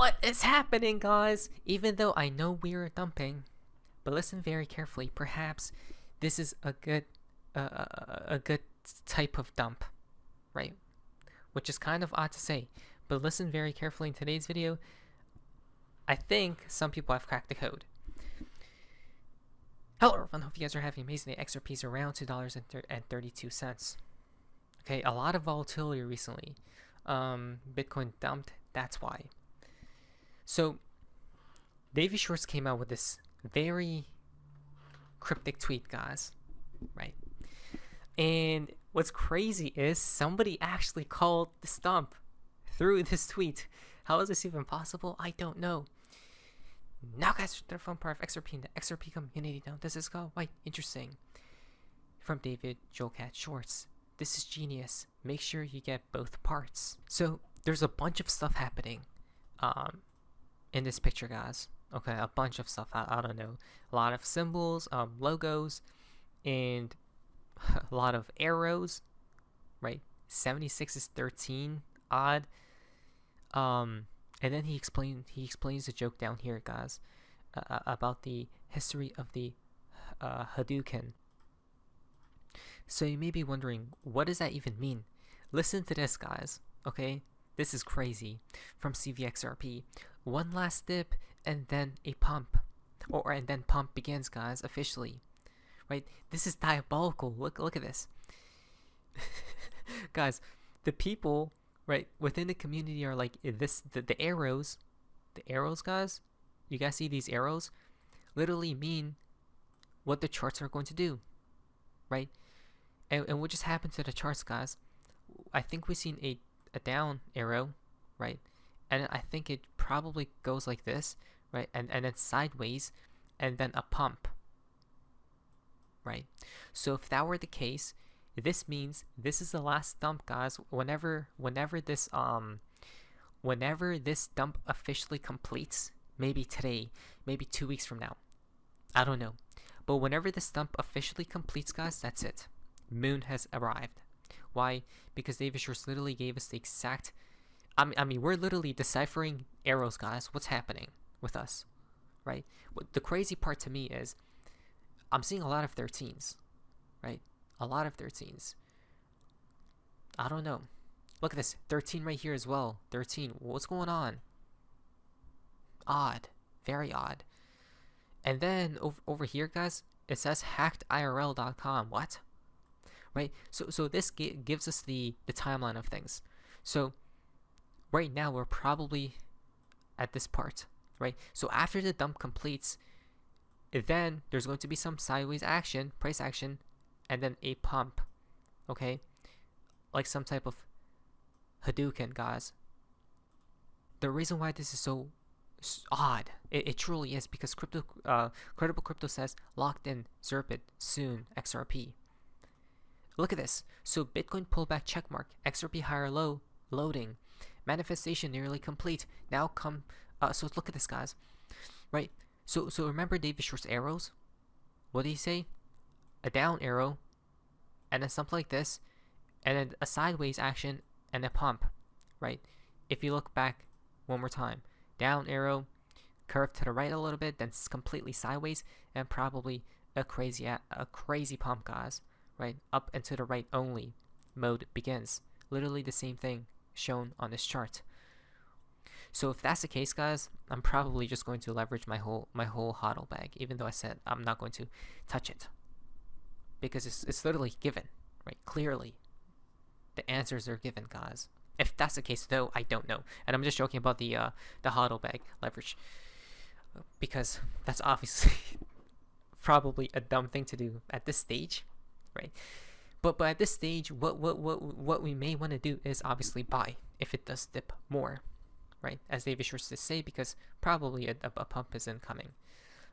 What is happening, guys? Even though I know we are dumping, but listen very carefully. Perhaps this is a good type of dump, right? Which is kind of odd to say, but listen very carefully in today's video. I think some people have cracked the code. Hello everyone, hope you guys are having an amazing day. XRP is around $2.32. Okay, a lot of volatility recently. Bitcoin dumped, that's why. So, Davey Schwartz came out with this very cryptic tweet, guys, right? And what's crazy is somebody actually called this dump through this tweet. How is this even possible? I don't know. Now, guys, they're from part of XRP and the XRP community. Now, this is quite interesting. From David Joelcat Schwartz. This is genius. Make sure you get both parts. So, there's a bunch of stuff happening in this picture, guys. Okay, a bunch of stuff. I don't know. A lot of symbols, logos, and a lot of arrows, right? 76 is 13 odd. And then he explains the joke down here, guys, about the history of the Hadouken. So you may be wondering, what does that even mean? Listen to this, guys. Okay, this is crazy. From CVXRP, one last dip and then a pump, and then pump begins, guys, officially. Right? This is diabolical. Look at this, guys. The people, right, within the community are like this. The arrows, guys. You guys see these arrows? Literally mean what the charts are going to do, right? And what just happened to the charts, guys? I think we've seen a down arrow, right? And I think it probably goes like this, right? And then sideways, and then a pump, right? So if that were the case, this means this is the last dump, guys. Whenever this dump officially completes, maybe today, maybe 2 weeks from now, I don't know, but whenever this dump officially completes, guys, that's it. Moon has arrived. Why? Because David Schwartz literally gave us the exact. I mean, we're literally deciphering arrows, guys. What's happening with us, right? The crazy part to me is, I'm seeing a lot of 13s, right? A lot of 13s. I don't know. Look at this. 13 right here as well. 13. What's going on? Odd. Very odd. And then over here, guys, it says hackedIRL.com. What? Right? So this gives us the timeline of things. So right now we're probably at this part, right? So after the dump completes, then there's going to be some sideways action, price action, and then a pump, okay? Like some type of Hadouken, guys. The reason why this is so odd, it truly is, because Credible Crypto says locked in, Zerpid, soon, XRP. Look at this. So Bitcoin pullback checkmark, XRP higher low, loading, manifestation nearly complete. Now come, so look at this, guys, right? So remember David Schwartz arrows? What did he say? A down arrow, and then something like this, and then a sideways action and a pump, right? If you look back one more time, down arrow, curve to the right a little bit, then it's completely sideways, and probably a crazy pump, guys, right? Up and to the right only mode begins. Literally the same thing shown on this chart. So if that's the case, guys, I'm probably just going to leverage my whole hodl bag, even though I said I'm not going to touch it, because it's literally given, right? Clearly, the answers are given, guys. If that's the case, though, I don't know, and I'm just joking about the hodl bag leverage, because that's obviously probably a dumb thing to do at this stage, right? But at this stage, what we may want to do is obviously buy if it does dip more, right? As David Schwartz to say, because probably a pump is incoming.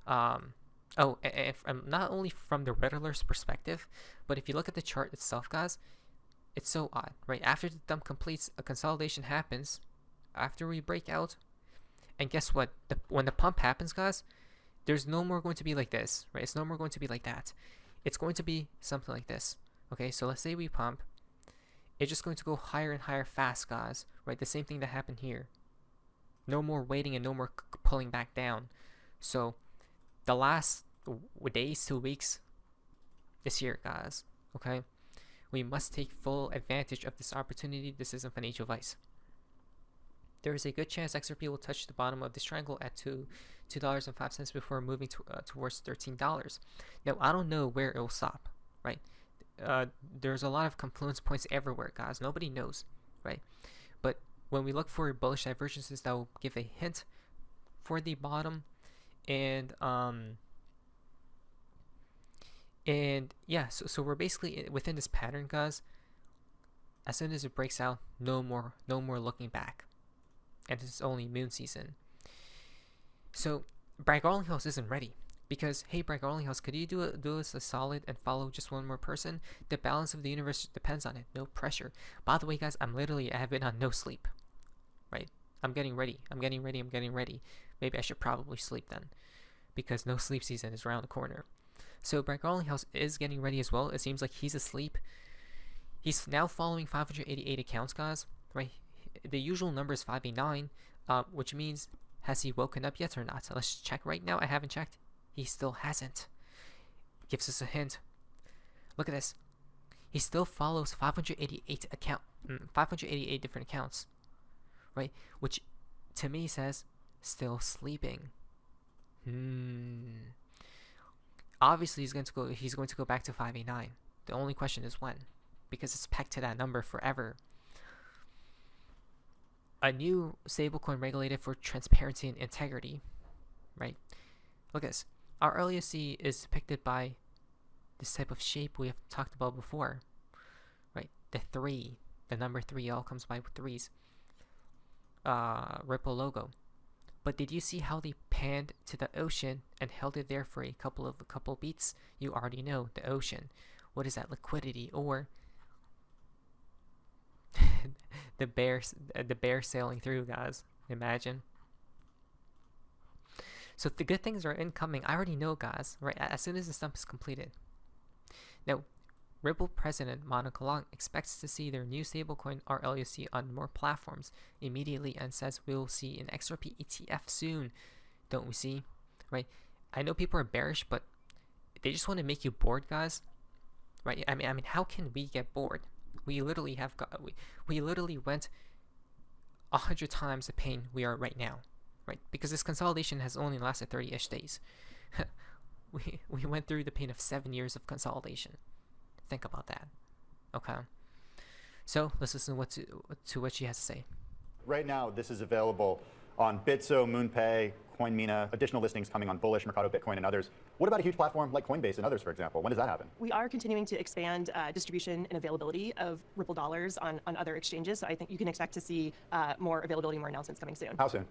If, not only from the Reddler's perspective, but if you look at the chart itself, guys, it's so odd, right? After the dump completes, a consolidation happens after we break out, and guess what? When the pump happens, guys, there's no more going to be like this, right? It's no more going to be like that. It's going to be something like this. Okay, so let's say we pump. It's just going to go higher and higher fast, guys, right? The same thing that happened here. No more waiting and no more pulling back down. So the last days to weeks this year, guys, okay, we must take full advantage of this opportunity. This isn't financial advice. There is a good chance XRP will touch the bottom of this triangle at $2.05 before moving towards $13. Now, I don't know where it will stop, right? There's a lot of confluence points everywhere, guys. Nobody knows, right? But when we look for bullish divergences, that will give a hint for the bottom, and yeah, so we're basically within this pattern, guys. As soon as it breaks out, no more looking back, and it's only moon season. So Bragg House isn't ready. Because, hey, Bragg House, could you do us a solid and follow just one more person? The balance of the universe depends on it. No pressure. By the way, guys, I have been on no sleep. Right? I'm getting ready. Maybe I should probably sleep then. Because no sleep season is around the corner. So Bragg House is getting ready as well. It seems like he's asleep. He's now following 588 accounts, guys. Right? The usual number is 589. Which means, has he woken up yet or not? So let's check right now. I haven't checked. He still hasn't. Gives us a hint. Look at this. He still follows 588 different accounts, right? Which, to me, says still sleeping. Obviously, he's going to go back to 589. The only question is when, because it's pegged to that number forever. A new stablecoin regulated for transparency and integrity, right? Look at this. Our LUSD is depicted by this type of shape we have talked about before, right? The number 3, all comes by with 3s. Ripple logo. But did you see how they panned to the ocean and held it there for a couple beats? You already know the ocean. What is that? Liquidity, or the bear sailing through, guys. Imagine. So the good things are incoming. I already know, guys, right? As soon as the stump is completed. Now, Ripple president Monica Long expects to see their new stablecoin RLUC on more platforms immediately, and says we'll see an XRP ETF soon. Don't we see? Right? I know people are bearish, but they just want to make you bored, guys. Right? I mean, how can we get bored? We literally went 100 times the pain we are right now. Right? Because this consolidation has only lasted 30-ish days. we went through the pain of 7 years of consolidation. Think about that. Okay. So let's listen to what she has to say. Right now, this is available on Bitso, MoonPay, CoinMina, additional listings coming on Bullish, Mercado Bitcoin, and others. What about a huge platform like Coinbase and others, for example? When does that happen? We are continuing to expand distribution and availability of Ripple dollars on other exchanges. So I think you can expect to see more availability, more announcements coming soon. How soon?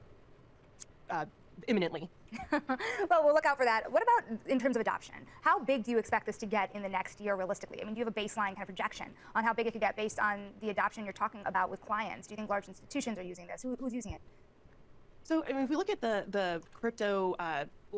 Imminently. Well, we'll look out for that. What about in terms of adoption? How big do you expect this to get in the next year realistically? I mean, do you have a baseline kind of projection on how big it could get based on the adoption you're talking about with clients? Do you think large institutions are using this? Who's using it? So, I mean, if we look at the crypto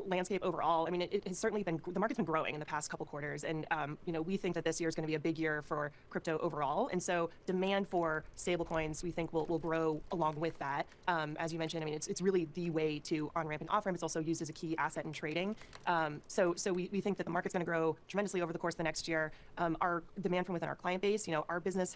landscape overall, I mean, it has certainly been, the market's been growing in the past couple quarters. And, you know, we think that this year is going to be a big year for crypto overall. And so demand for stablecoins, we think will grow along with that. As you mentioned, I mean, it's really the way to on-ramp and off-ramp. It's also used as a key asset in trading. So we think that the market's going to grow tremendously over the course of the next year. Our demand from within our client base, you know, our business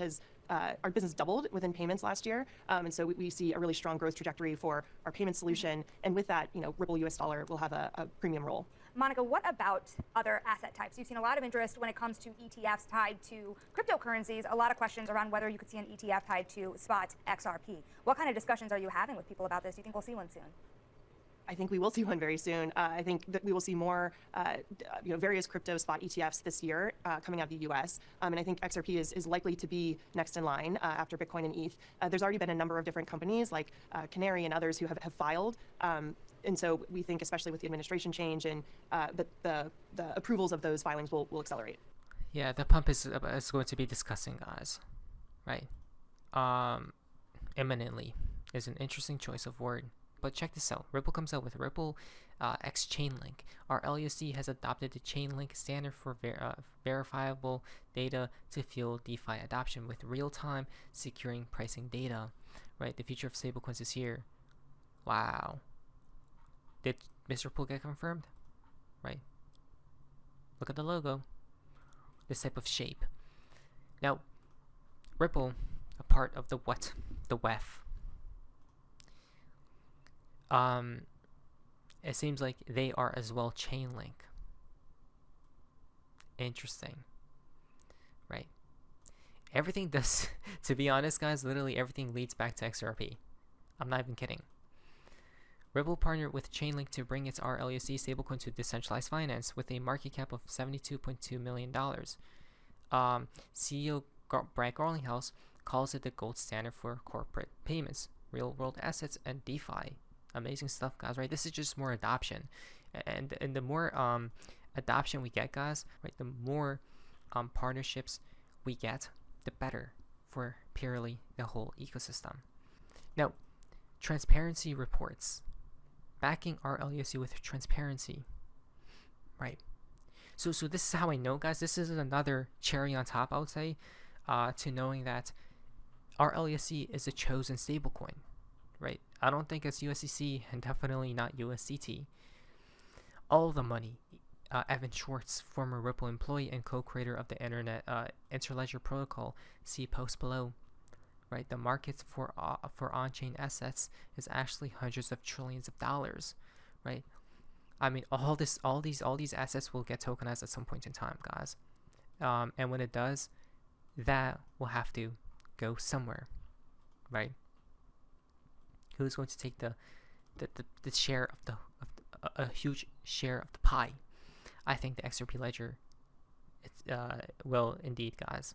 doubled within payments last year. And so we see a really strong growth trajectory for our payment solution. And with that, you know, Ripple US dollar will have a premium role. Monica, what about other asset types? You've seen a lot of interest when it comes to ETFs tied to cryptocurrencies, a lot of questions around whether you could see an ETF tied to spot XRP. What kind of discussions are you having with people about this? Do you think we'll see one soon? I think we will see one very soon. I think that we will see more, you know, various crypto spot ETFs this year coming out of the U.S. And I think XRP is likely to be next in line after Bitcoin and ETH. There's already been a number of different companies like Canary and others who have filed. And so we think, especially with the administration change, and the approvals of those filings will accelerate. Yeah, the pump is going to be discussing, guys. Right? Imminently is an interesting choice of word. But check this out. Ripple comes out with Ripple X Chainlink. Our LUSD has adopted the Chainlink standard for verifiable data to fuel DeFi adoption with real-time securing pricing data. Right? The future of stablecoins is here. Wow. Did Mr. Pool get confirmed? Right. Look at the logo. This type of shape. Now, Ripple, a part of the what? The WEF. It seems like they are as well Chainlink. Interesting. Right. Everything does, to be honest, guys, literally everything leads back to XRP. I'm not even kidding. Ripple partnered with Chainlink to bring its RLUSD stablecoin to decentralized finance with a market cap of $72.2 million. CEO Brad Garlinghouse calls it the gold standard for corporate payments, real-world assets, and DeFi. Amazing stuff, guys, right? This is just more adoption. And the more adoption we get, guys, right, the more partnerships we get, the better for purely the whole ecosystem. Now, transparency reports. Backing RLUSD with transparency. Right. So this is how I know, guys. This is another cherry on top, I would say, to knowing that RLUSD is a chosen stablecoin. Right. I don't think it's USDC and definitely not USDT. All the money. Evan Schwartz, former Ripple employee and co-creator of the Internet Interledger protocol, see post below. Right, the market for on-chain assets is actually hundreds of trillions of dollars. Right, I mean all these assets will get tokenized at some point in time, guys. And when it does, that will have to go somewhere. Right. Who's going to take the share of a huge share of the pie? I think the XRP ledger will indeed, guys.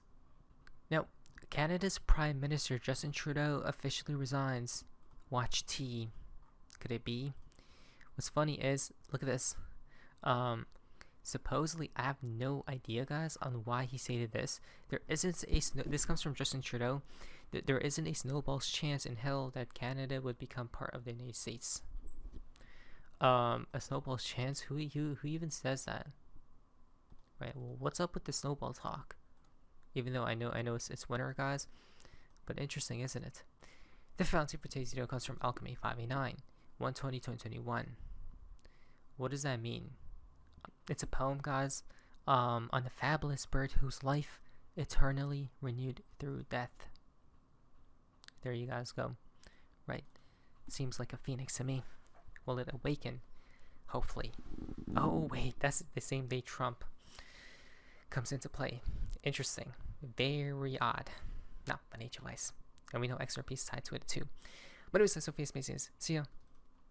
Now, Canada's Prime Minister Justin Trudeau officially resigns. Watch T. Could it be? What's funny is, look at this. Supposedly, I have no idea, guys, on why he stated this. There isn't this comes from Justin Trudeau. There isn't a snowball's chance in hell that Canada would become part of the United States. A snowball's chance? Who even says that? Right. Well, what's up with the snowball talk? Even though I know it's winter, guys, but interesting, isn't it? The fountain for today's video comes from Alchemy 589, 1/20/2021. What does that mean? It's a poem, guys, on the fabulous bird whose life eternally renewed through death. There you guys go. Right. Seems like a phoenix to me. Will it awaken? Hopefully. Oh wait, that's the same day Trump comes into play. Interesting. Very odd. Not by nature wise. And we know XRP is tied to it too. But it was so face. See ya.